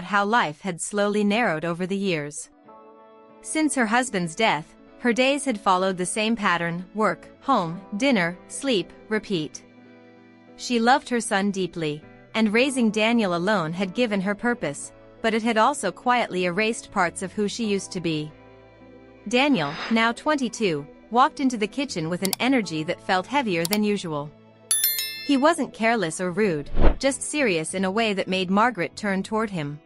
how life had slowly narrowed over the years. Since her husband's death, her days had followed the same pattern: work, home, dinner, sleep, repeat. She loved her son deeply, and raising Daniel alone had given her purpose, but it had also quietly erased parts of who she used to be. Daniel, now 22, walked into the kitchen with an energy that felt heavier than usual. He wasn't careless or rude, just serious in a way that made Margaret turn toward him.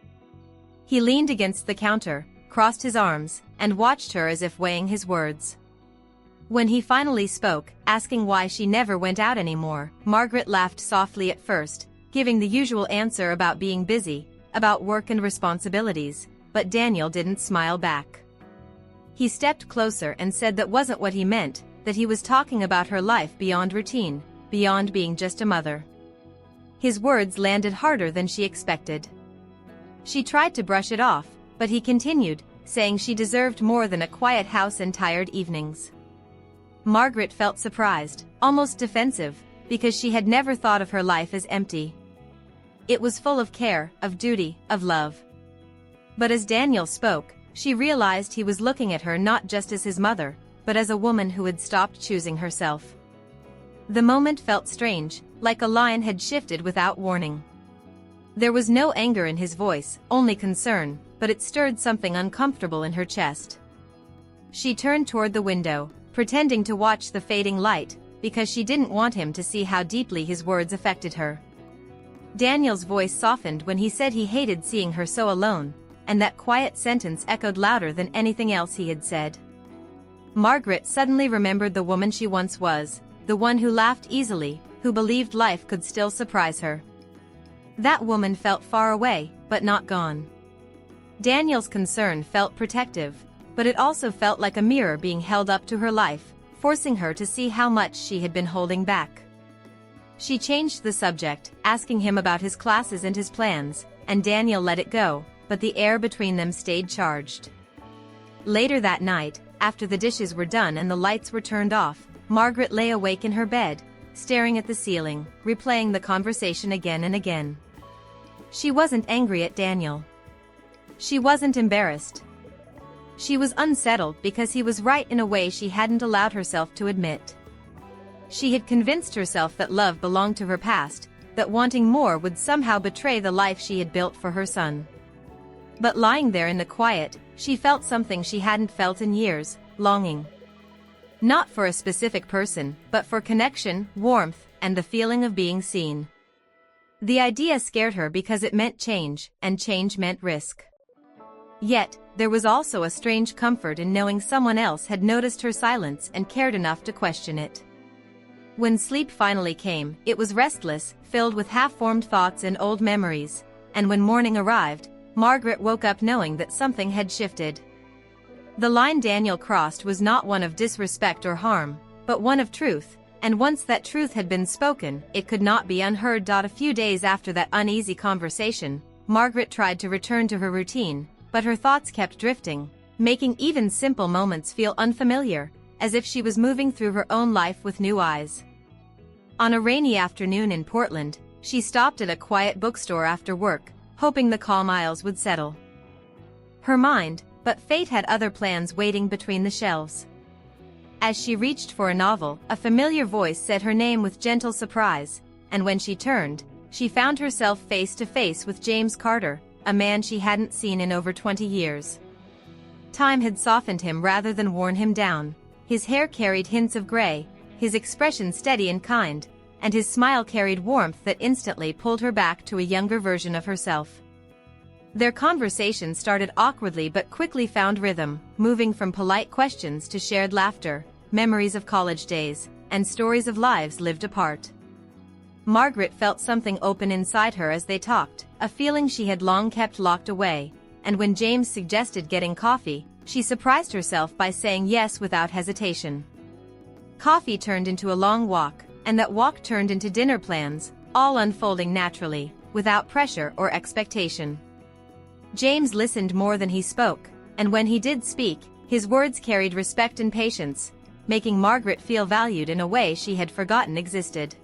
He leaned against the counter, crossed his arms, and watched her as if weighing his words. When he finally spoke, asking why she never went out anymore, Margaret laughed softly at first, giving the usual answer about being busy, about work and responsibilities, but Daniel didn't smile back. He stepped closer and said that wasn't what he meant, that he was talking about her life beyond routine, beyond being just a mother. His words landed harder than she expected. She tried to brush it off, but he continued, saying she deserved more than a quiet house and tired evenings. Margaret felt surprised, almost defensive, because she had never thought of her life as empty. It was full of care, of duty, of love. But as Daniel spoke, she realized he was looking at her not just as his mother, but as a woman who had stopped choosing herself. The moment felt strange, like a line had shifted without warning. There was no anger in his voice, only concern, but it stirred something uncomfortable in her chest. She turned toward the window, pretending to watch the fading light, because she didn't want him to see how deeply his words affected her. Daniel's voice softened when he said he hated seeing her so alone, and that quiet sentence echoed louder than anything else he had said. Margaret suddenly remembered the woman she once was, the one who laughed easily, who believed life could still surprise her. That woman felt far away, but not gone. Daniel's concern felt protective, but it also felt like a mirror being held up to her life, forcing her to see how much she had been holding back. She changed the subject, asking him about his classes and his plans, and Daniel let it go, but the air between them stayed charged. Later that night, after the dishes were done and the lights were turned off, Margaret lay awake in her bed, staring at the ceiling, replaying the conversation again and again. She wasn't angry at Daniel. She wasn't embarrassed. She was unsettled because he was right in a way she hadn't allowed herself to admit. She had convinced herself that love belonged to her past, that wanting more would somehow betray the life she had built for her son. But lying there in the quiet, she felt something she hadn't felt in years: longing. Not for a specific person, but for connection, warmth, and the feeling of being seen. The idea scared her because it meant change, and change meant risk. Yet, there was also a strange comfort in knowing someone else had noticed her silence and cared enough to question it. When sleep finally came, it was restless, filled with half-formed thoughts and old memories, and when morning arrived, Margaret woke up knowing that something had shifted. The line Daniel crossed was not one of disrespect or harm, but one of truth, and once that truth had been spoken, it could not be unheard. A few days after that uneasy conversation, Margaret tried to return to her routine, but her thoughts kept drifting, making even simple moments feel unfamiliar, as if she was moving through her own life with new eyes. On a rainy afternoon in Portland, she stopped at a quiet bookstore after work, hoping the calm aisles would settle her mind, but fate had other plans waiting between the shelves. As she reached for a novel, a familiar voice said her name with gentle surprise, and when she turned, she found herself face to face with James Carter, a man she hadn't seen in over 20 years. Time had softened him rather than worn him down. His hair carried hints of gray, his expression steady and kind, and his smile carried warmth that instantly pulled her back to a younger version of herself. Their conversation started awkwardly but quickly found rhythm, moving from polite questions to shared laughter, memories of college days, and stories of lives lived apart. Margaret felt something open inside her as they talked, a feeling she had long kept locked away, and when James suggested getting coffee, she surprised herself by saying yes without hesitation. Coffee turned into a long walk, and that walk turned into dinner plans, all unfolding naturally, without pressure or expectation. James listened more than he spoke, and when he did speak, his words carried respect and patience, making Margaret feel valued in a way she had forgotten existed.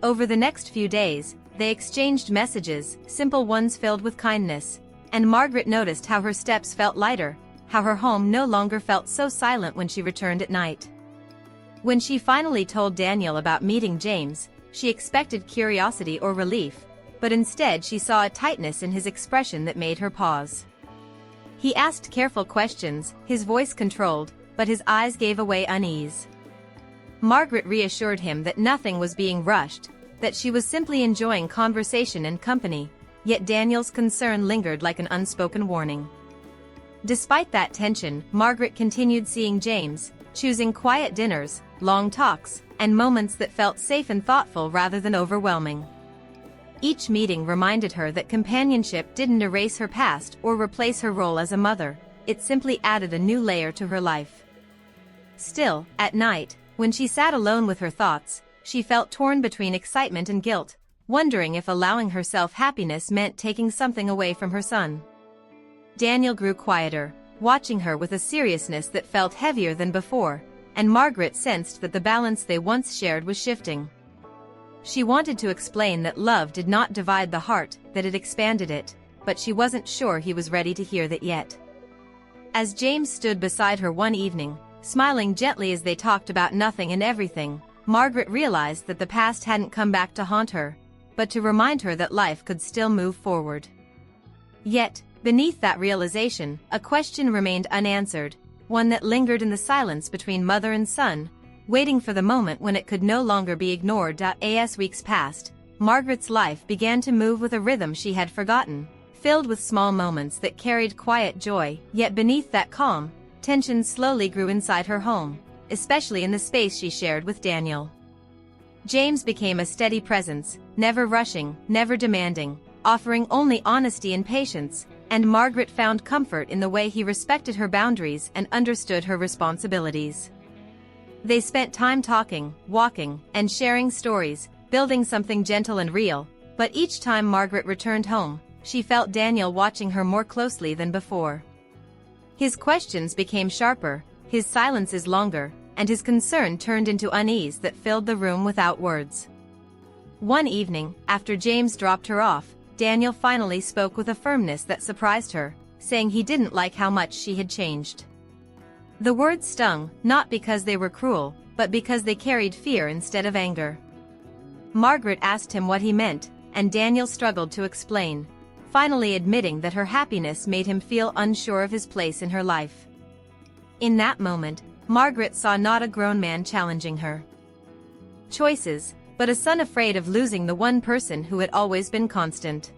Over the next few days, They exchanged messages, simple ones filled with kindness, and Margaret noticed how her steps felt lighter, how her home no longer felt so silent when she returned at night. When she finally told Daniel about meeting James, she expected curiosity or relief, but instead she saw a tightness in his expression that made her pause. He asked careful questions, his voice controlled, but his eyes gave away unease. Margaret reassured him that nothing was being rushed, that she was simply enjoying conversation and company, yet Daniel's concern lingered like an unspoken warning. Despite that tension, Margaret continued seeing James, choosing quiet dinners, long talks, and moments that felt safe and thoughtful rather than overwhelming. Each meeting reminded her that companionship didn't erase her past or replace her role as a mother, it simply added a new layer to her life. Still, at night, when she sat alone with her thoughts, she felt torn between excitement and guilt, wondering if allowing herself happiness meant taking something away from her son. Daniel grew quieter, watching her with a seriousness that felt heavier than before, and Margaret sensed that the balance they once shared was shifting. She wanted to explain that love did not divide the heart, that it expanded it, but she wasn't sure he was ready to hear that yet. As James stood beside her one evening, smiling gently as they talked about nothing and everything, Margaret realized that the past hadn't come back to haunt her, but to remind her that life could still move forward. Yet, beneath that realization, a question remained unanswered, one that lingered in the silence between mother and son, waiting for the moment when it could no longer be ignored. As weeks passed, Margaret's life began to move with a rhythm she had forgotten, filled with small moments that carried quiet joy, yet beneath that calm, tension slowly grew inside her home, especially in the space she shared with Daniel. James became a steady presence, never rushing, never demanding, offering only honesty and patience, and Margaret found comfort in the way he respected her boundaries and understood her responsibilities. They spent time talking, walking, and sharing stories, building something gentle and real, but each time Margaret returned home, she felt Daniel watching her more closely than before. His questions became sharper, his silences longer, and his concern turned into unease that filled the room without words. One evening, after James dropped her off, Daniel finally spoke with a firmness that surprised her, saying he didn't like how much she had changed. The words stung, not because they were cruel, but because they carried fear instead of anger. Margaret asked him what he meant, and Daniel struggled to explain, finally admitting that her happiness made him feel unsure of his place in her life. In that moment, Margaret saw not a grown man challenging her choices, but a son afraid of losing the one person who had always been constant.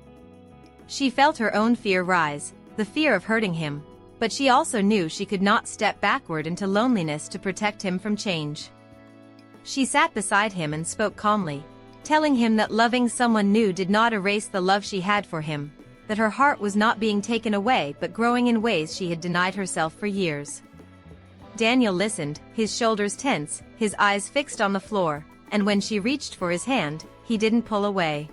She felt her own fear rise, the fear of hurting him, but she also knew she could not step backward into loneliness to protect him from change. She sat beside him and spoke calmly, telling him that loving someone new did not erase the love she had for him, that her heart was not being taken away but growing in ways she had denied herself for years. Daniel listened, his shoulders tense, his eyes fixed on the floor, and when she reached for his hand, he didn't pull away.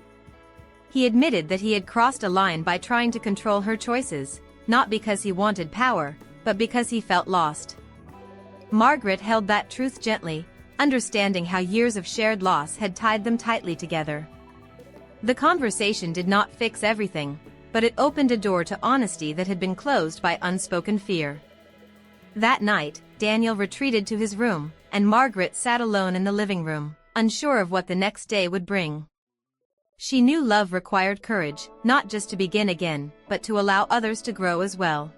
He admitted that he had crossed a line by trying to control her choices, not because he wanted power, but because he felt lost. Margaret held that truth gently, understanding how years of shared loss had tied them tightly together. The conversation did not fix everything, but it opened a door to honesty that had been closed by unspoken fear. That night, Daniel retreated to his room, and Margaret sat alone in the living room, unsure of what the next day would bring. She knew love required courage, not just to begin again, but to allow others to grow as well.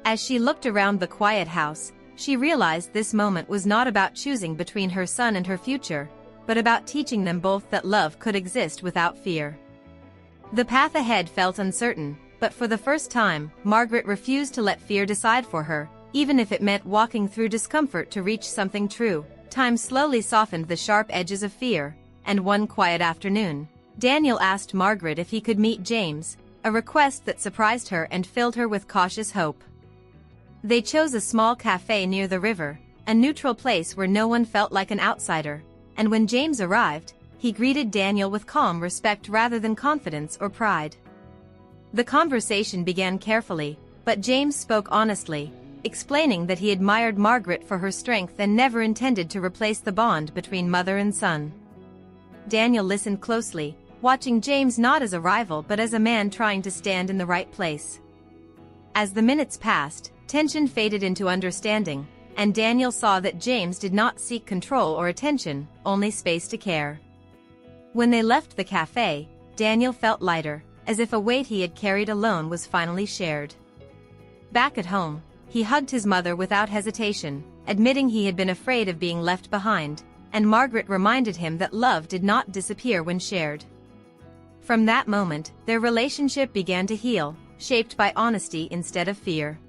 As she looked around the quiet house, she realized this moment was not about choosing between her son and her future, but about teaching them both that love could exist without fear. The path ahead felt uncertain, but for the first time, Margaret refused to let fear decide for her, even if it meant walking through discomfort to reach something true. Time slowly softened the sharp edges of fear, and one quiet afternoon, Daniel asked Margaret if he could meet James, a request that surprised her and filled her with cautious hope. They chose a small cafe near the river, a neutral place where no one felt like an outsider, and when James arrived, he greeted Daniel with calm respect rather than confidence or pride. The conversation began carefully, but James spoke honestly, explaining that he admired Margaret for her strength and never intended to replace the bond between mother and son. Daniel listened closely, watching James not as a rival but as a man trying to stand in the right place. As the minutes passed, tension faded into understanding, and Daniel saw that James did not seek control or attention, only space to care. When they left the cafe, Daniel felt lighter, as if a weight he had carried alone was finally shared. Back at home, he hugged his mother without hesitation, admitting he had been afraid of being left behind, and Margaret reminded him that love did not disappear when shared. From that moment, their relationship began to heal, shaped by honesty instead of fear.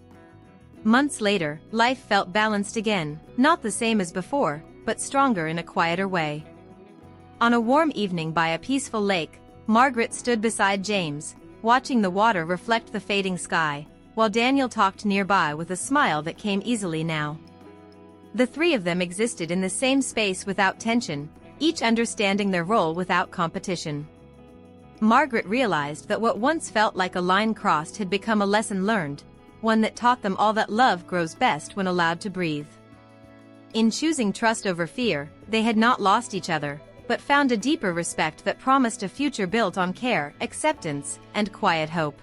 Months later, life felt balanced again, not the same as before, but stronger in a quieter way. On a warm evening by a peaceful lake, Margaret stood beside James, watching the water reflect the fading sky, while Daniel talked nearby with a smile that came easily now. The three of them existed in the same space without tension, each understanding their role without competition. Margaret realized that what once felt like a line crossed had become a lesson learned, one that taught them all that love grows best when allowed to breathe. In choosing trust over fear, they had not lost each other, but found a deeper respect that promised a future built on care, acceptance, and quiet hope.